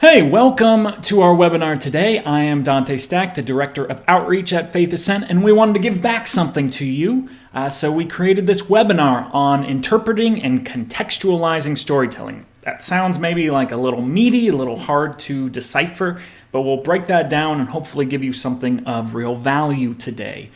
Hey, welcome to our webinar today. I am Dante Stack, the Director of Outreach at Faith Ascent, and we wanted to give back something to you. So we created this webinar on interpreting and contextualizing storytelling. That sounds maybe like a little meaty, a little hard to decipher, but we'll break that down and hopefully give you something of real value today.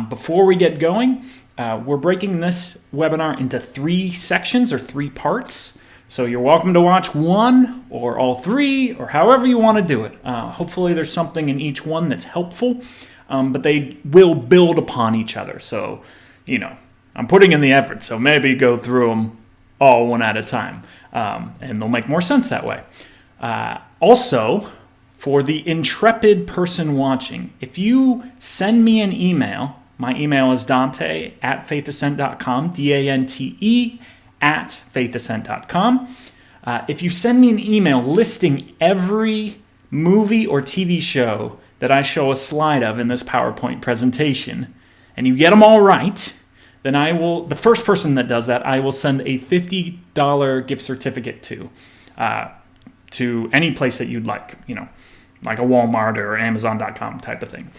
Before we get going, we're breaking this webinar into 3 sections or 3 parts. So you're welcome to watch one or all 3 or however you want to do it. Hopefully there's something in each one that's helpful, but they will build upon each other. So, I'm putting in the effort, so maybe go through them all one at a time, and they'll make more sense that way. Also, for the intrepid person watching, if you send me an email, my email is dante@faithascent.com, DANTE @faithascent.com. If you send me an email listing every movie or TV show that I show a slide of in this PowerPoint presentation, and you get them all right, then the first person that does that, I will send a $50 gift certificate to any place that you'd like, like a Walmart or Amazon.com type of thing.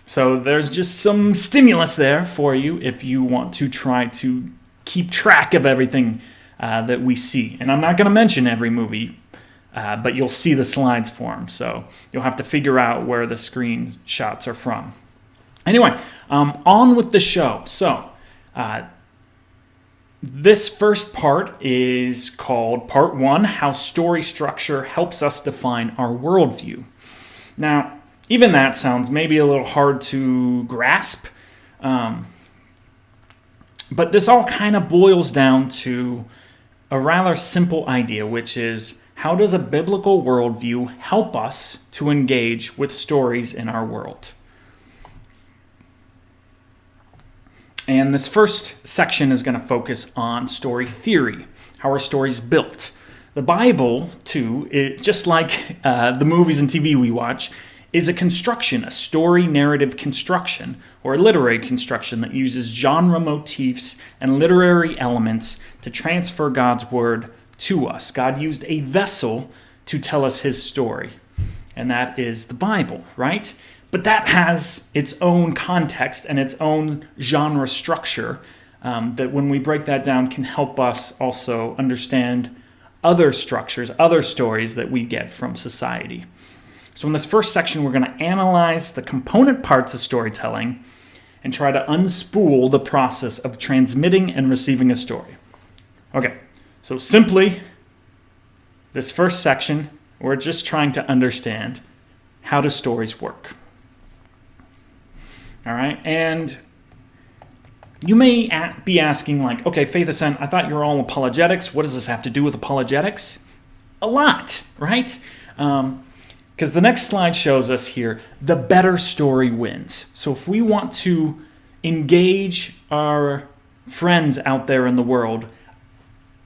So there's just some stimulus there for you if you want to try to keep track of everything that we see. And I'm not going to mention every movie, but you'll see the slides for them. So you'll have to figure out where the screenshots are from. Anyway, on with the show. So this first part is called Part 1, How Story Structure Helps Us Define Our Worldview. Now, even that sounds maybe a little hard to grasp. But this all kind of boils down to a rather simple idea, which is how does a biblical worldview help us to engage with stories in our world? And this first section is going to focus on story theory, how are stories built. The Bible, too, just like the movies and TV we watch, is a construction, a story narrative construction, or a literary construction that uses genre motifs and literary elements to transfer God's word to us. God used a vessel to tell us his story, and that is the Bible, right? But that has its own context and its own genre structure that when we break that down can help us also understand other structures, other stories that we get from society. So in this first section, we're going to analyze the component parts of storytelling and try to unspool the process of transmitting and receiving a story. Okay, so simply, this first section, we're just trying to understand how do stories work. All right, and you may be asking okay, Faith Ascent, I thought you were all apologetics. What does this have to do with apologetics? A lot, right? Because the next slide shows us here, the better story wins. So if we want to engage our friends out there in the world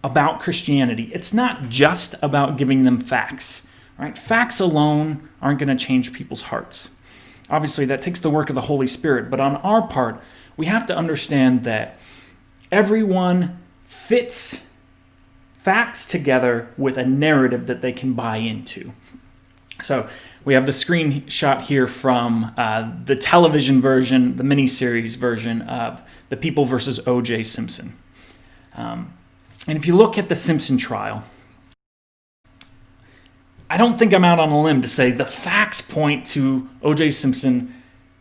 about Christianity, it's not just about giving them facts, right? Facts alone aren't going to change people's hearts. Obviously, that takes the work of the Holy Spirit, but on our part, we have to understand that everyone fits facts together with a narrative that they can buy into. So we have the screenshot here from the television version, the miniseries version of The People versus O.J. Simpson. And if you look at the Simpson trial, I don't think I'm out on a limb to say the facts point to O.J. Simpson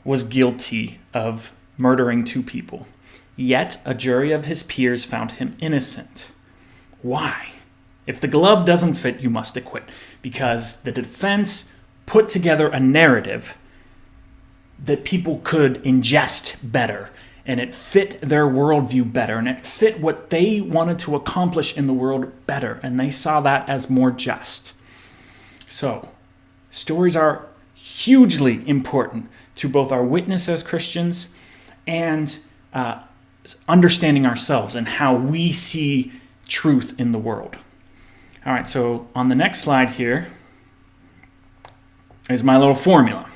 was guilty of murdering 2 people. Yet a jury of his peers found him innocent. Why? If the glove doesn't fit, you must acquit. Because the defense put together a narrative that people could ingest better, and it fit their worldview better, and it fit what they wanted to accomplish in the world better, and they saw that as more just. So, stories are hugely important to both our witness as Christians and understanding ourselves and how we see truth in the world. All right, so on the next slide here is my little formula.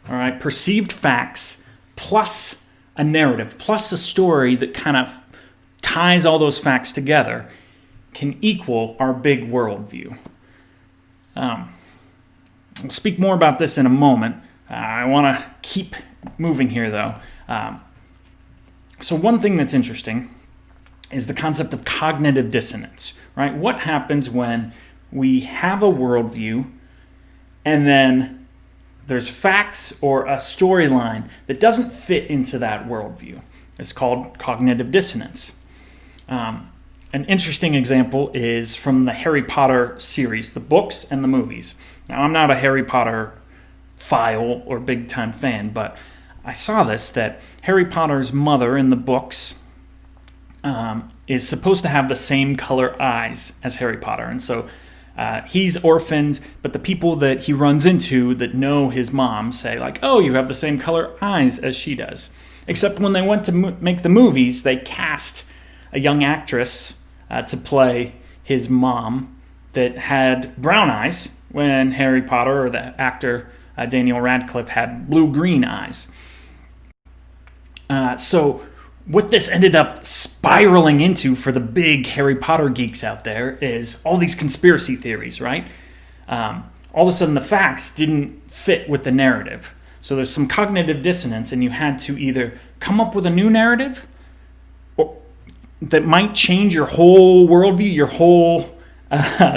All right, perceived facts plus a narrative, plus a story that kind of ties all those facts together can equal our big worldview. We'll speak more about this in a moment. I want to keep moving here, though. So one thing that's interesting is the concept of cognitive dissonance, right? What happens when we have a worldview and then there's facts or a storyline that doesn't fit into that worldview? It's called cognitive dissonance. An interesting example is from the Harry Potter series, the books and the movies. Now, I'm not a Harry Potter file or big-time fan, but I saw this, that Harry Potter's mother in the books is supposed to have the same color eyes as Harry Potter. And so he's orphaned, but the people that he runs into that know his mom say, like, oh, you have the same color eyes as she does. Except when they went to make the movies, they cast a young actress to play his mom that had brown eyes when Harry Potter, or the actor Daniel Radcliffe, had blue-green eyes. So what this ended up spiraling into for the big Harry Potter geeks out there is all these conspiracy theories, right? All of a sudden the facts didn't fit with the narrative. So there's some cognitive dissonance, and you had to either come up with a new narrative that might change your whole worldview, your whole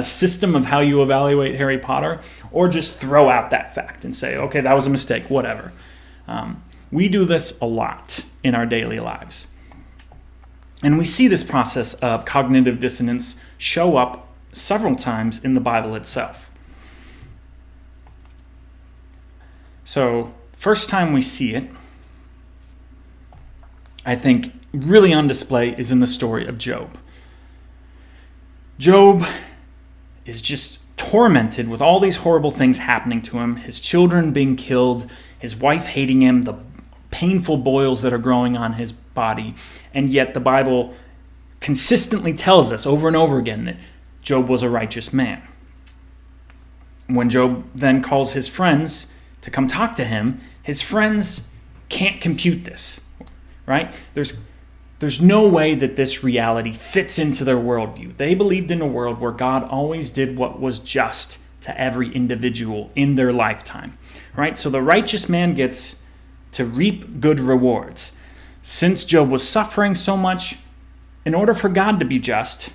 system of how you evaluate Harry Potter, or just throw out that fact and say, okay, that was a mistake, whatever. We do this a lot in our daily lives. And we see this process of cognitive dissonance show up several times in the Bible itself. So, first time we see it, I think, really on display is in the story of Job. Job is just tormented with all these horrible things happening to him, his children being killed, his wife hating him, the painful boils that are growing on his body, and yet the Bible consistently tells us over and over again that Job was a righteous man. When Job then calls his friends to come talk to him, his friends can't compute this, right? There's no way that this reality fits into their worldview. They believed in a world where God always did what was just to every individual in their lifetime, right? So the righteous man gets to reap good rewards. Since Job was suffering so much, in order for God to be just,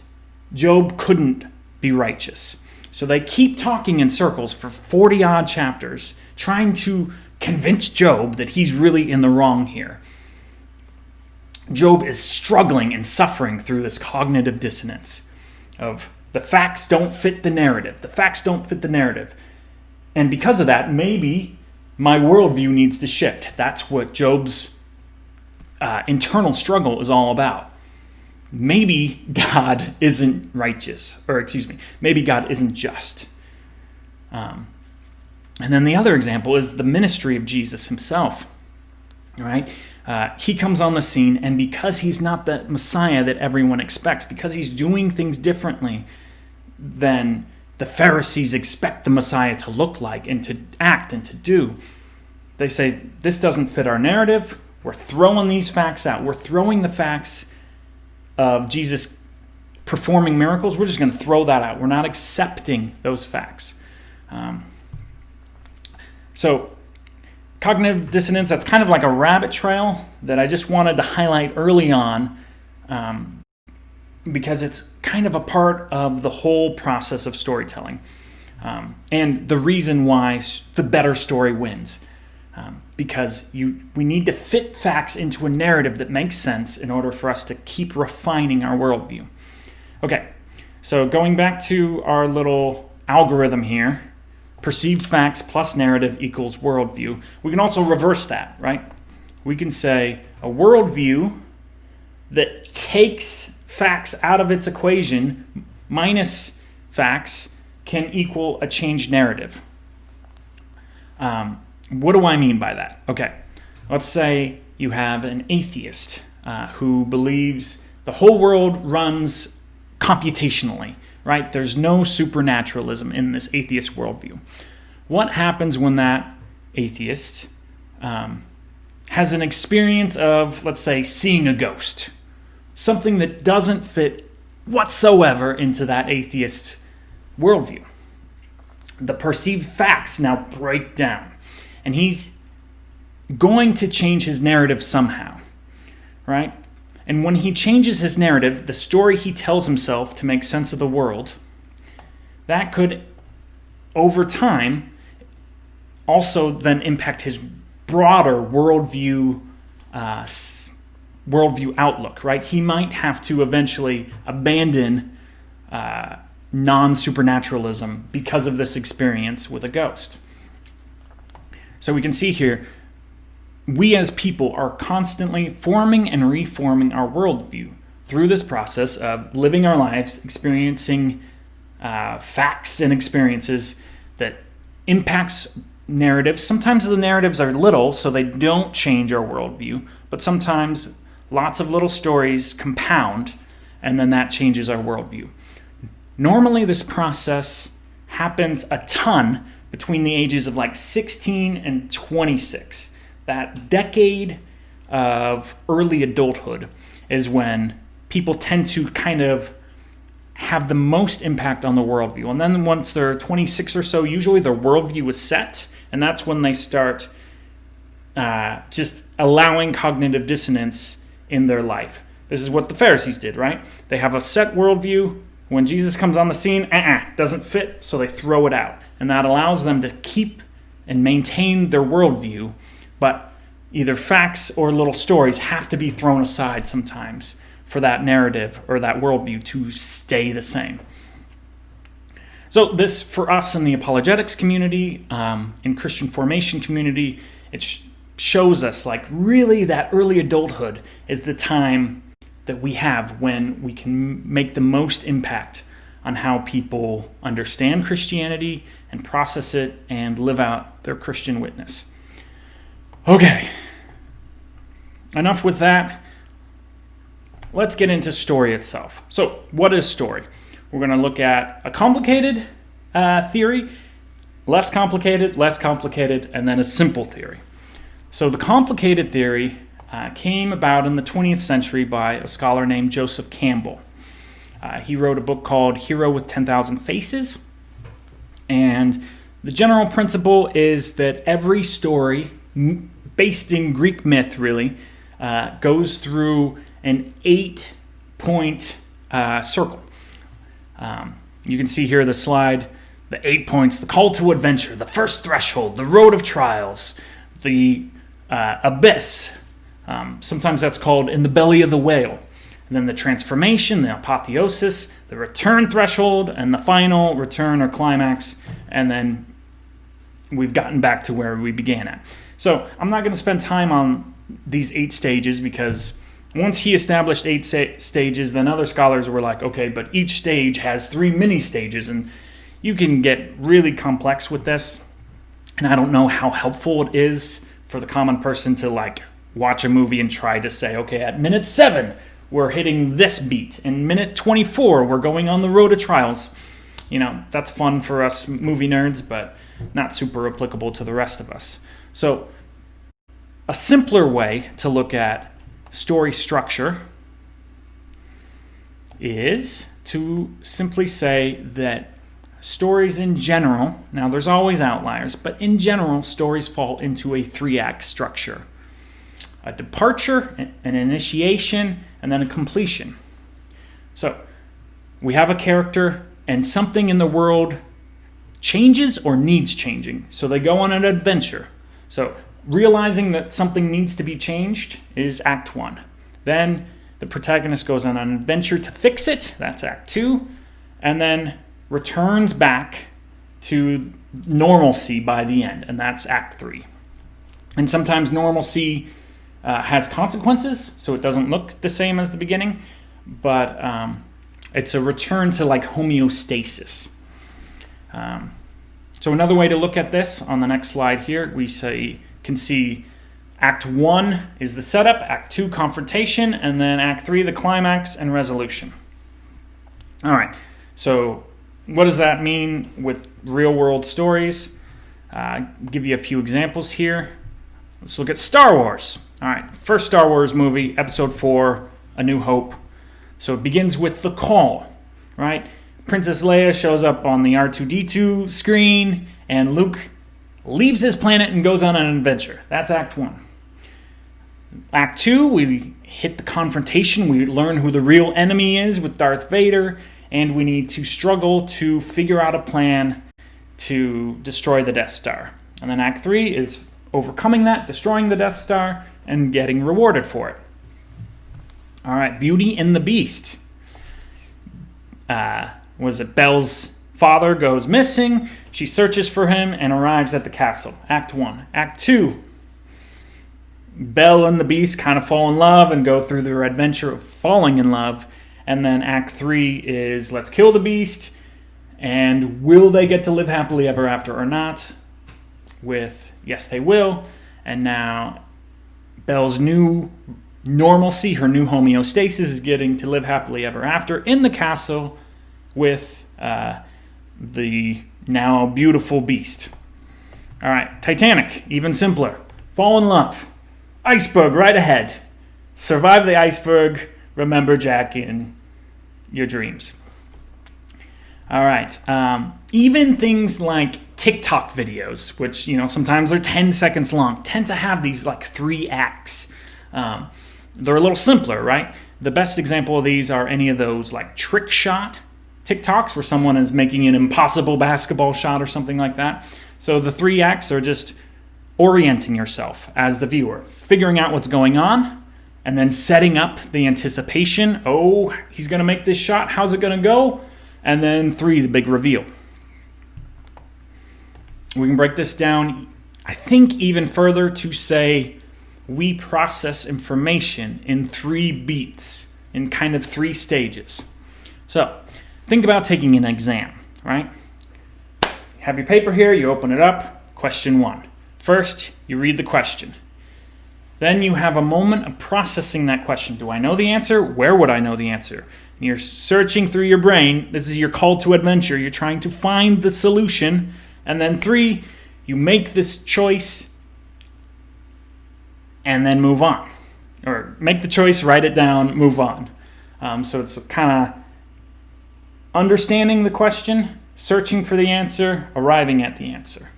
Job couldn't be righteous. So they keep talking in circles for 40-odd chapters, trying to convince Job that he's really in the wrong here. Job is struggling and suffering through this cognitive dissonance of the facts don't fit the narrative. The facts don't fit the narrative. And because of that, maybe my worldview needs to shift. That's what Job's internal struggle is all about. Maybe God isn't righteous, maybe God isn't just. And then the other example is the ministry of Jesus himself, right? He comes on the scene, and because he's not the Messiah that everyone expects, because he's doing things differently than the Pharisees expect the Messiah to look like and to act and to do, they say, this doesn't fit our narrative. We're throwing these facts out. We're throwing the facts of Jesus performing miracles. We're just going to throw that out. We're not accepting those facts. So cognitive dissonance, that's kind of like a rabbit trail that I just wanted to highlight early on because it's kind of a part of the whole process of storytelling and the reason why the better story wins. Because we need to fit facts into a narrative that makes sense in order for us to keep refining our worldview. Okay, so going back to our little algorithm here, perceived facts plus narrative equals worldview. We can also reverse that, right? We can say a worldview that takes facts out of its equation minus facts can equal a changed narrative. What do I mean by that? Okay, let's say you have an atheist who believes the whole world runs computationally, right? There's no supernaturalism in this atheist worldview. What happens when that atheist has an experience of, let's say, seeing a ghost? Something that doesn't fit whatsoever into that atheist worldview. the perceived facts now break down. And he's going to change his narrative somehow, right? And when he changes his narrative, the story he tells himself to make sense of the world, that could, over time, also then impact his broader worldview outlook, right? He might have to eventually abandon non-supernaturalism because of this experience with a ghost. So we can see here, we as people are constantly forming and reforming our worldview through this process of living our lives, experiencing facts and experiences that impacts narratives. Sometimes the narratives are little, so they don't change our worldview, but sometimes lots of little stories compound, and then that changes our worldview. Normally, this process happens a ton between the ages of like 16 and 26. That decade of early adulthood is when people tend to kind of have the most impact on the worldview. And then once they're 26 or so, usually their worldview is set, and that's when they start just allowing cognitive dissonance in their life. This is what the Pharisees did, right? They have a set worldview. When Jesus comes on the scene, doesn't fit, so they throw it out. And that allows them to keep and maintain their worldview, but either facts or little stories have to be thrown aside sometimes for that narrative or that worldview to stay the same. So this, for us in the apologetics community, in Christian formation community, it shows us like really that early adulthood is the time that we have when we can make the most impact on how people understand Christianity and process it and live out their Christian witness. Okay, enough with that. Let's get into story itself. So, what is story? We're going to look at a complicated theory, less complicated, and then a simple theory. So, the complicated theory came about in the 20th century by a scholar named Joseph Campbell. He wrote a book called Hero with 10,000 Faces. And the general principle is that every story, based in Greek myth really, goes through an 8-point circle. You can see here the slide, the 8 points: the call to adventure, the first threshold, the road of trials, the abyss. Sometimes that's called in the belly of the whale. And then the transformation, the apotheosis, the return threshold, and the final return or climax. And then we've gotten back to where we began at. So I'm not going to spend time on these 8 stages because once he established 8 stages, then other scholars were like, okay, but each stage has 3 mini stages, and you can get really complex with this. And I don't know how helpful it is for the common person to like watch a movie and try to say, okay, at minute 7, we're hitting this beat. In minute 24, we're going on the road to trials. You know, that's fun for us movie nerds, but not super applicable to the rest of us. So a simpler way to look at story structure is to simply say that stories in general, now there's always outliers, but in general, stories fall into a 3-act structure. A departure, an initiation, and then a completion. So we have a character and something in the world changes or needs changing. So they go on an adventure. So realizing that something needs to be changed is Act 1. Then the protagonist goes on an adventure to fix it. That's Act 2. And then returns back to normalcy by the end. And that's Act 3. And sometimes normalcy has consequences, so it doesn't look the same as the beginning, but it's a return to like homeostasis. So another way to look at this on the next slide here, we can see Act 1 is the setup, Act 2 confrontation, and then Act 3 the climax and resolution. All right, so what does that mean with real world stories? Give you a few examples here. Let's look at Star Wars. All right, first Star Wars movie, Episode 4, A New Hope. So it begins with the call, right? Princess Leia shows up on the R2-D2 screen, and Luke leaves his planet and goes on an adventure. That's Act 1. Act 2, we hit the confrontation. We learn who the real enemy is with Darth Vader, and we need to struggle to figure out a plan to destroy the Death Star. And then Act 3 is overcoming that, destroying the Death Star, and getting rewarded for it. All right, Beauty and the Beast. Was it Belle's father goes missing? She searches for him and arrives at the castle. Act 1. Act 2. Belle and the Beast kind of fall in love and go through their adventure of falling in love. And then Act 3 is let's kill the Beast. And will they get to live happily ever after or not? With yes, they will. And now Belle's new normalcy, her new homeostasis, is getting to live happily ever after in the castle with the now beautiful Beast. All right, Titanic, even simpler. Fall in love. Iceberg right ahead. Survive the iceberg. Remember Jack in your dreams. All right, even things like TikTok videos, which sometimes are 10 seconds long, tend to have these like 3 acts. They're a little simpler, right? The best example of these are any of those like trick shot TikToks where someone is making an impossible basketball shot or something like that. So the 3 acts are just orienting yourself as the viewer, figuring out what's going on, and then setting up the anticipation. Oh, he's going to make this shot. How's it going to go? And then 3, the big reveal. We can break this down, I think, even further to say we process information in 3 beats, in kind of 3 stages. So think about taking an exam, right? You have your paper here, you open it up, question 1. First, you read the question. Then you have a moment of processing that question. Do I know the answer? Where would I know the answer? And you're searching through your brain. This is your call to adventure. You're trying to find the solution. And then 3, you make this choice and then move on. Or make the choice, write it down, move on. So it's kind of understanding the question, searching for the answer, arriving at the answer.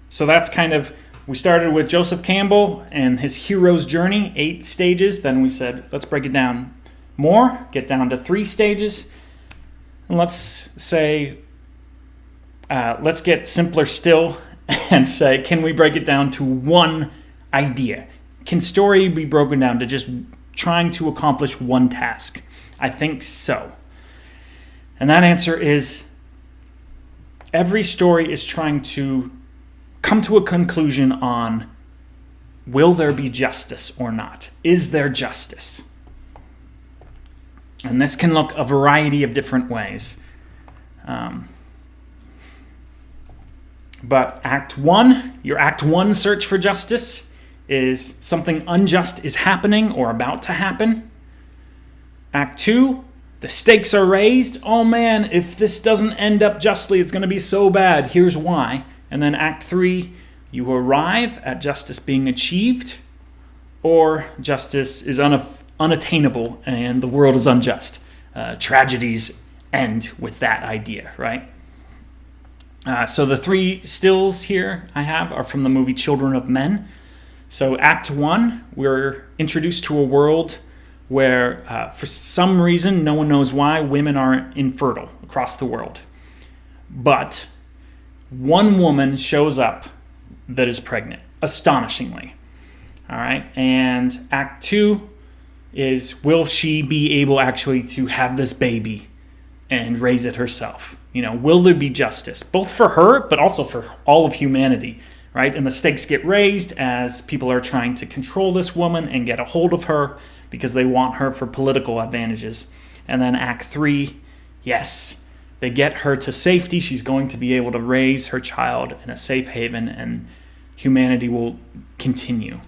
So that's kind of, we started with Joseph Campbell and his hero's journey, 8 stages. Then we said, let's break it down more, get down to 3 stages. And let's say, let's get simpler still and say, can we break it down to 1 idea? Can story be broken down to just trying to accomplish 1 task? I think so. And that answer is every story is trying to come to a conclusion on will there be justice or not? Is there justice? And this can look a variety of different ways. But Act 1, your Act 1 search for justice is something unjust is happening or about to happen. Act 2, the stakes are raised. Oh man, if this doesn't end up justly, it's going to be so bad. Here's why. And then Act 3, you arrive at justice being achieved, or justice is unattainable and the world is unjust. Tragedies end with that idea, right? So the 3 stills here I have are from the movie Children of Men. So Act 1, we're introduced to a world where for some reason, no one knows why, women are infertile across the world. But 1 woman shows up that is pregnant, astonishingly. All right, and Act 2 is, will she be able actually to have this baby and raise it herself? Will there be justice, both for her, but also for all of humanity, right? And the stakes get raised as people are trying to control this woman and get a hold of her because they want her for political advantages. And then Act 3, yes, they get her to safety. She's going to be able to raise her child in a safe haven, and humanity will continue.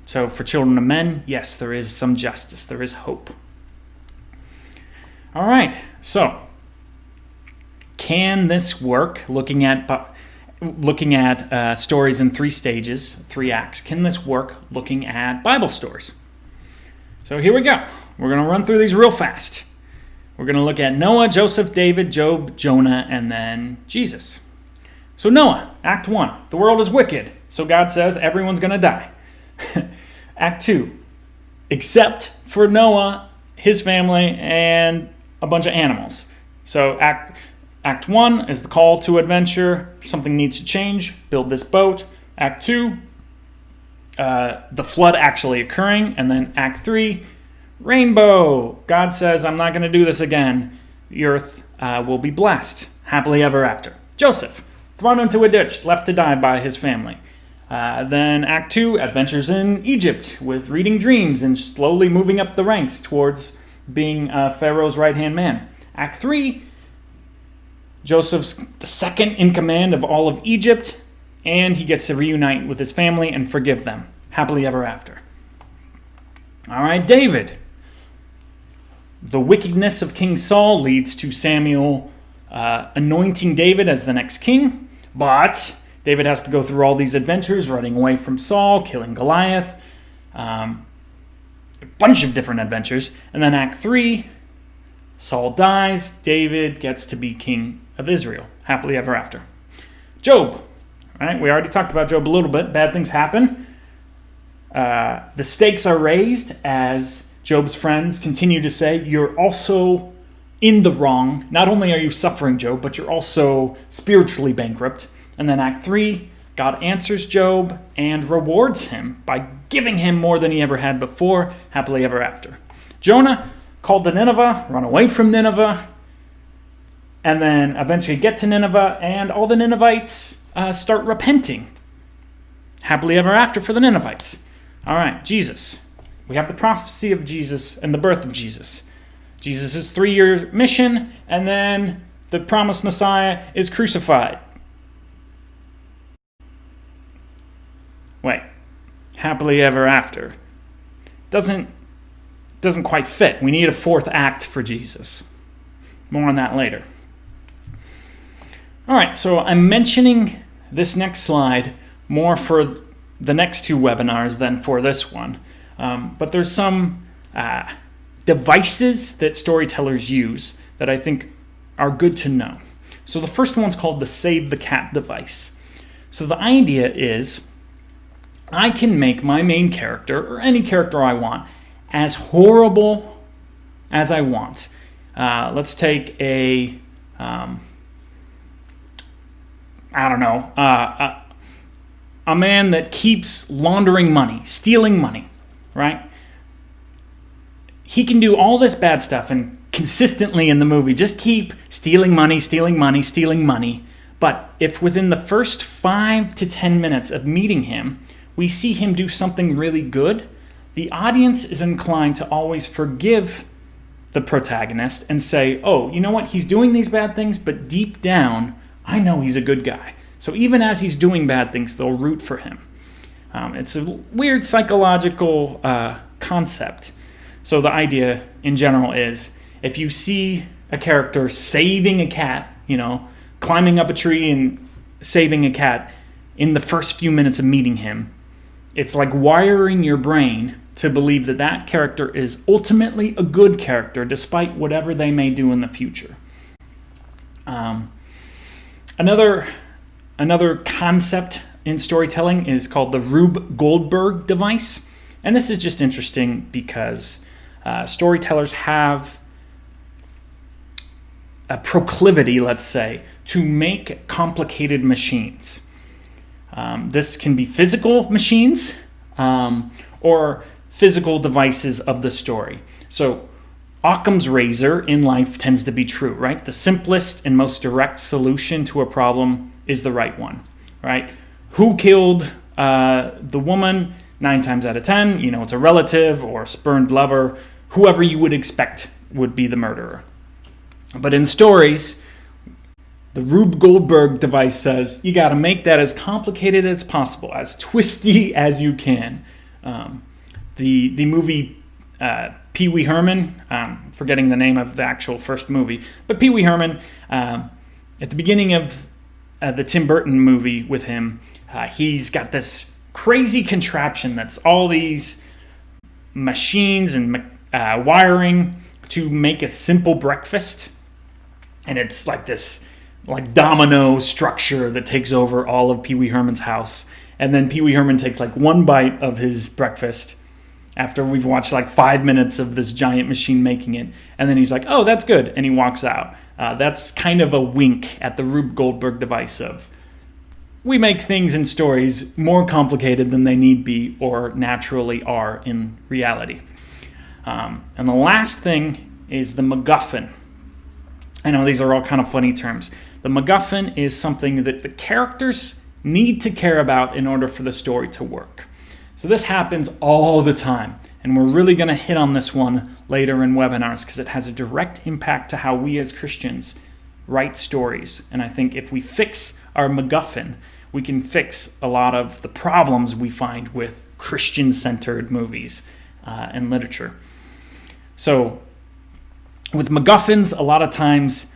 So for Children of Men, yes, there is some justice. There is hope. All right, so can this work, looking at stories in 3 stages, 3 acts, can this work looking at Bible stories? So here we go. we're going to run through these real fast. We're going to look at Noah, Joseph, David, Job, Jonah, and then Jesus. So Noah, Act 1. The world is wicked, so God says everyone's going to die. Act 2. Except for Noah, his family, and a bunch of animals. So Act 1 is the call to adventure. Something needs to change. Build this boat. Act 2, the flood actually occurring. And then Act 3, rainbow. God says, I'm not going to do this again. The earth will be blessed. Happily ever after. Joseph, thrown into a ditch, left to die by his family. Then Act 2, adventures in Egypt with reading dreams and slowly moving up the ranks towards being Pharaoh's right-hand man. Act 3, Joseph's the second in command of all of Egypt, and he gets to reunite with his family and forgive them. Happily ever after. All right, David. The wickedness of King Saul leads to Samuel anointing David as the next king, but David has to go through all these adventures, running away from Saul, killing Goliath, a bunch of different adventures. And then Act 3, Saul dies, David gets to be king of Israel, happily ever after. Job, all right, we already talked about Job a little bit. Bad things happen. The stakes are raised as Job's friends continue to say, you're also in the wrong. Not only are you suffering, Job, but you're also spiritually bankrupt. And then Act 3, God answers Job and rewards him by giving him more than he ever had before, happily ever after. Jonah, called to Nineveh, run away from Nineveh, and then eventually get to Nineveh, and all the Ninevites start repenting. Happily ever after for the Ninevites. All right, Jesus. We have the prophecy of Jesus and the birth of Jesus. Jesus' 3-year mission, and then the promised Messiah is crucified. Wait, happily ever after. Doesn't quite fit. We need a 4th act for Jesus. More on that later. All right, so I'm mentioning this next slide more for the next 2 webinars than for this one. But there's some devices that storytellers use that I think are good to know. So the first one's called the Save the Cat device. So the idea is I can make my main character, or any character I want, as horrible as I want. Let's take a man that keeps laundering money, stealing money, right? He can do all this bad stuff and consistently in the movie just keep stealing money. But if within the first 5 to 10 minutes of meeting him, we see him do something really good, the audience is inclined to always forgive the protagonist and say, oh, you know what? He's doing these bad things, but deep down, I know he's a good guy. So even as he's doing bad things, they'll root for him. It's a weird psychological concept. So the idea in general is if you see a character saving a cat, climbing up a tree and saving a cat in the first few minutes of meeting him, it's like wiring your brain to believe that that character is ultimately a good character despite whatever they may do in the future. Another concept in storytelling is called the Rube Goldberg device. And this is just interesting because storytellers have a proclivity, let's say, to make complicated machines. This can be physical machines or physical devices of the story. So Occam's razor in life tends to be true, right? The simplest and most direct solution to a problem is the right one, right? Who killed the woman? 9 times out of 10, it's a relative or a spurned lover. Whoever you would expect would be the murderer. But in stories, the Rube Goldberg device says you got to make that as complicated as possible, as twisty as you can. The movie Pee Wee Herman, forgetting the name of the actual first movie, but Pee Wee Herman, at the beginning of the Tim Burton movie with him, he's got this crazy contraption that's all these machines and wiring to make a simple breakfast. And it's like this like domino structure that takes over all of Pee Wee Herman's house. And then Pee Wee Herman takes like one bite of his breakfast after we've watched like 5 minutes of this giant machine making it. And then he's like, oh, that's good. And he walks out. That's kind of a wink at the Rube Goldberg device of, we make things in stories more complicated than they need be or naturally are in reality. And the last thing is the MacGuffin. I know these are all kind of funny terms. The MacGuffin is something that the characters need to care about in order for the story to work. So this happens all the time, and we're really going to hit on this one later in webinars because it has a direct impact to how we as Christians write stories. And I think if we fix our MacGuffin, we can fix a lot of the problems we find with Christian-centered movies and literature. So with MacGuffins, a lot of times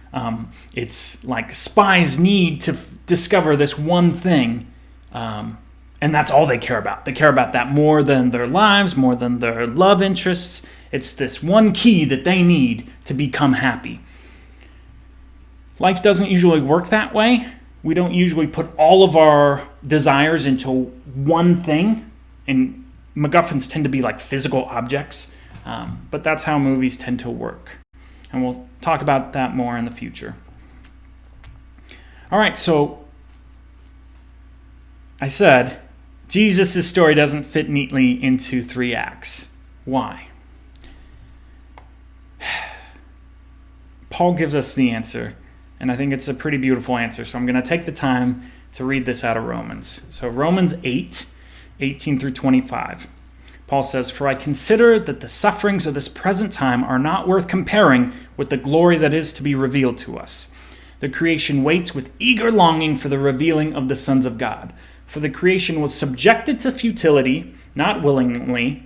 it's like spies need to discover this one thing, and that's all they care about. They care about that more than their lives, more than their love interests. It's this one key that they need to become happy. Life doesn't usually work that way. We don't usually put all of our desires into one thing, and MacGuffins tend to be like physical objects, but that's how movies tend to work. And we'll talk about that more in the future. All right, so I said Jesus' story doesn't fit neatly into 3 acts. Why? Paul gives us the answer, and I think it's a pretty beautiful answer. So I'm going to take the time to read this out of Romans. So Romans 8, 18 through 25. Paul says, "For I consider that the sufferings of this present time are not worth comparing with the glory that is to be revealed to us. The creation waits with eager longing for the revealing of the sons of God. For the creation was subjected to futility, not willingly,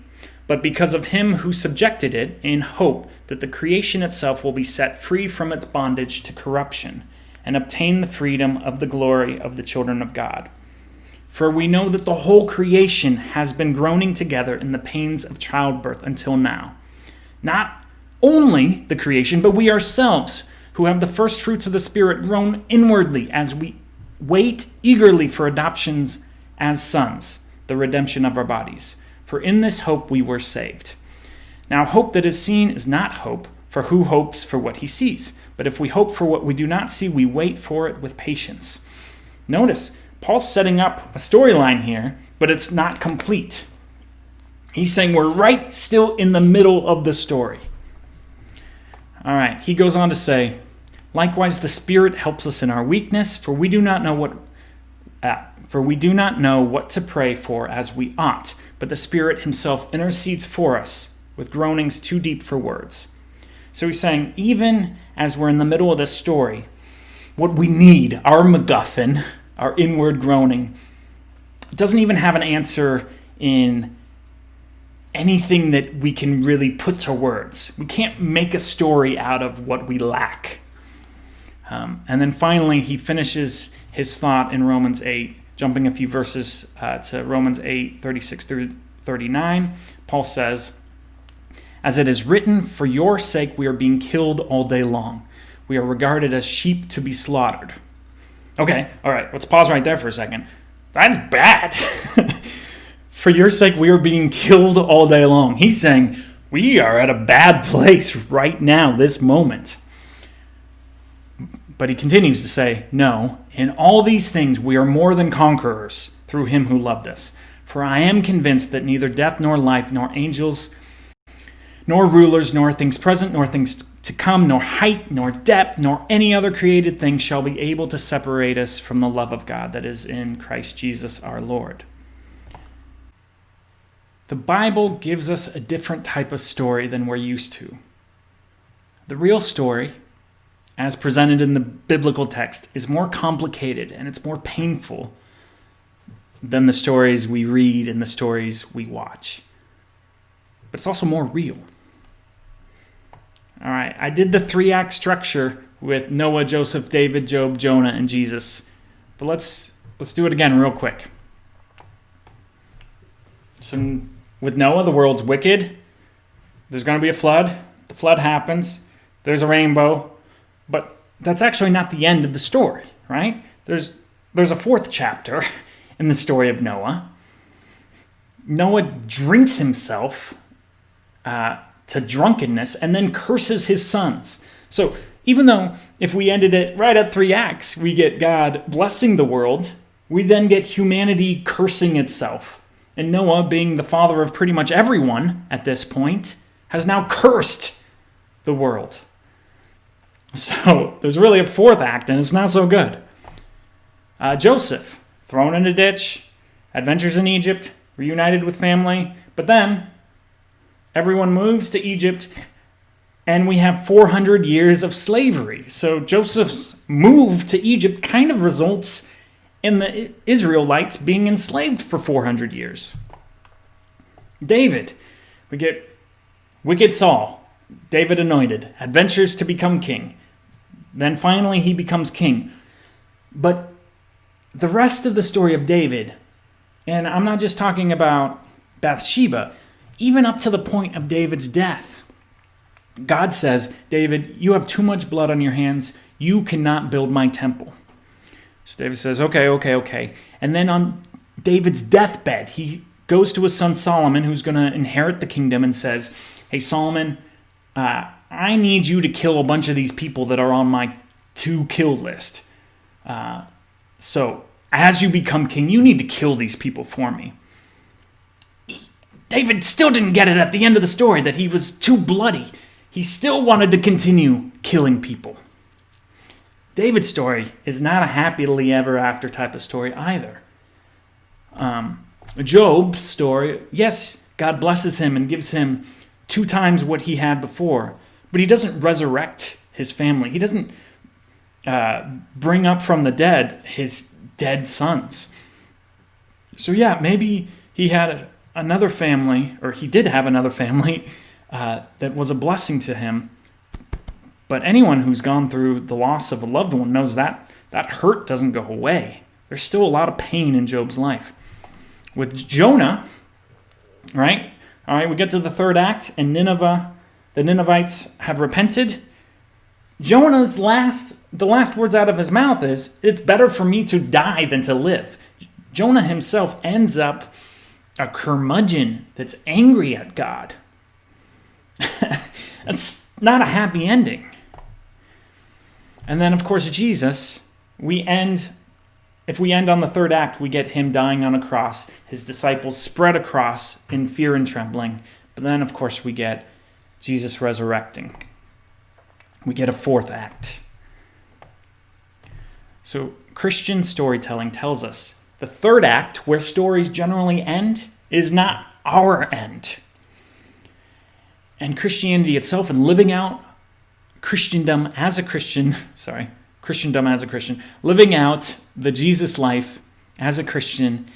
but because of him who subjected it, in hope that the creation itself will be set free from its bondage to corruption, and obtain the freedom of the glory of the children of God. For we know that the whole creation has been groaning together in the pains of childbirth until now. Not only the creation, but we ourselves, who have the first fruits of the Spirit, groan inwardly as we wait eagerly for adoptions as sons, the redemption of our bodies. For in this hope we were saved. Now hope that is seen is not hope, for who hopes for what he sees? But if we hope for what we do not see, we wait for it with patience." Notice, Paul's setting up a storyline here, but it's not complete. He's saying we're right still in the middle of the story. All right, he goes on to say, "Likewise, the Spirit helps us in our weakness, for we do not know what to pray for as we ought, but the Spirit himself intercedes for us with groanings too deep for words." So he's saying, even as we're in the middle of this story, what we need, our MacGuffin, our inward groaning, doesn't even have an answer in anything that we can really put to words. We can't make a story out of what we lack. And then finally, he finishes his thought in Romans 8, jumping a few verses to Romans 8, 36 through 39. Paul says, "As it is written, for your sake we are being killed all day long. We are regarded as sheep to be slaughtered." Okay, all right, let's pause right there for a second. That's bad. For your sake, we are being killed all day long. He's saying we are at a bad place right now, this moment. But he continues to say, "No, in all these things we are more than conquerors through him who loved us. For I am convinced that neither death nor life, nor angels, nor rulers, nor things present, nor things to come, nor height, nor depth, nor any other created thing shall be able to separate us from the love of God that is in Christ Jesus our Lord." The Bible gives us a different type of story than we're used to. The real story, as presented in the biblical text, is more complicated and it's more painful than the stories we read and the stories we watch. But it's also more real. All right, I did the 3-act structure with Noah, Joseph, David, Job, Jonah, and Jesus. But let's do it again real quick. So with Noah, the world's wicked. there's going to be a flood. The flood happens. There's a rainbow. But that's actually not the end of the story, right? There's a fourth chapter in the story of Noah. Noah drinks himself to drunkenness and then curses his sons. So even though if we ended it right at 3 acts, we get God blessing the world, we then get humanity cursing itself. And Noah, being the father of pretty much everyone at this point, has now cursed the world. So there's really a fourth act, and it's not so good. Joseph, thrown in a ditch, adventures in Egypt, reunited with family, but then everyone moves to Egypt, and we have 400 years of slavery. So Joseph's move to Egypt kind of results in the Israelites being enslaved for 400 years. David, we get wicked Saul, David anointed, adventures to become king. Then finally he becomes king. But the rest of the story of David, and I'm not just talking about Bathsheba, even up to the point of David's death, God says, David, you have too much blood on your hands. You cannot build my temple. So David says, okay. And then on David's deathbed, he goes to his son Solomon, who's going to inherit the kingdom, and says, hey, Solomon, I need you to kill a bunch of these people that are on my to-kill list. So as you become king, you need to kill these people for me. David still didn't get it at the end of the story that he was too bloody. He still wanted to continue killing people. David's story is not a happily ever after type of story either. Job's story, yes, God blesses him and gives him 2 times what he had before, but he doesn't resurrect his family. He doesn't bring up from the dead his dead sons. So yeah, maybe he had another family, or he did have another family that was a blessing to him. But anyone who's gone through the loss of a loved one knows that that hurt doesn't go away. There's still a lot of pain in Job's life. With Jonah, right? All right, we get to the 3rd act, and Nineveh, the Ninevites have repented. Jonah's the last words out of his mouth is, it's better for me to die than to live. Jonah himself ends up a curmudgeon that's angry at God. That's not a happy ending. And then, of course, Jesus, if we end on the 3rd act, we get him dying on a cross, his disciples spread across in fear and trembling. But then, of course, we get Jesus resurrecting. We get a 4th act. So Christian storytelling tells us the 3rd act, where stories generally end, is not our end. And Christianity itself, and living out Christendom as a Christian, living out the Jesus life as a Christian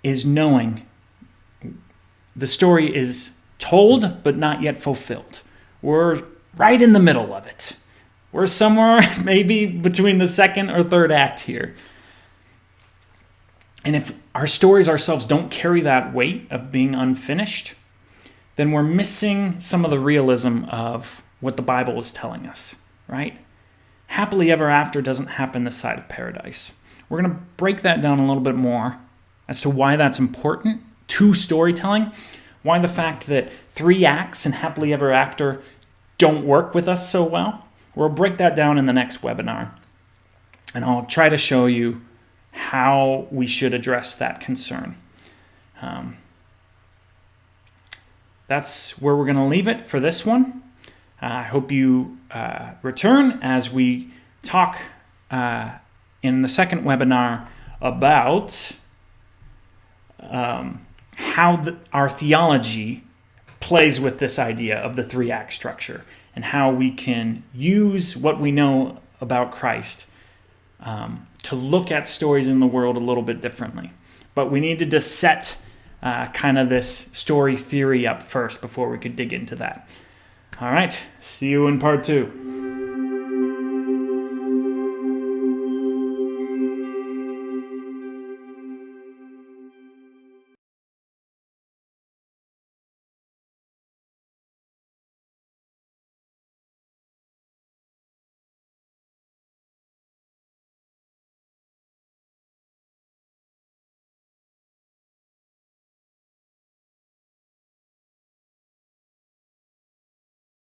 is knowing the story is told but not yet fulfilled. We're right in the middle of it. We're somewhere maybe between the 2nd or 3rd act here. And if our stories ourselves don't carry that weight of being unfinished, then we're missing some of the realism of what the Bible is telling us, right? Happily ever after doesn't happen this side of paradise. We're going to break that down a little bit more as to why that's important to storytelling, why the fact that 3 acts and happily ever after don't work with us so well. We'll break that down in the next webinar, and I'll try to show you how we should address that concern. That's where we're going to leave it for this one. I hope you return as we talk in the second webinar about how our theology plays with this idea of the 3-act structure and how we can use what we know about Christ to look at stories in the world a little bit differently. But we needed to set kind of this story theory up first before we could dig into that. All right, see you in part 2.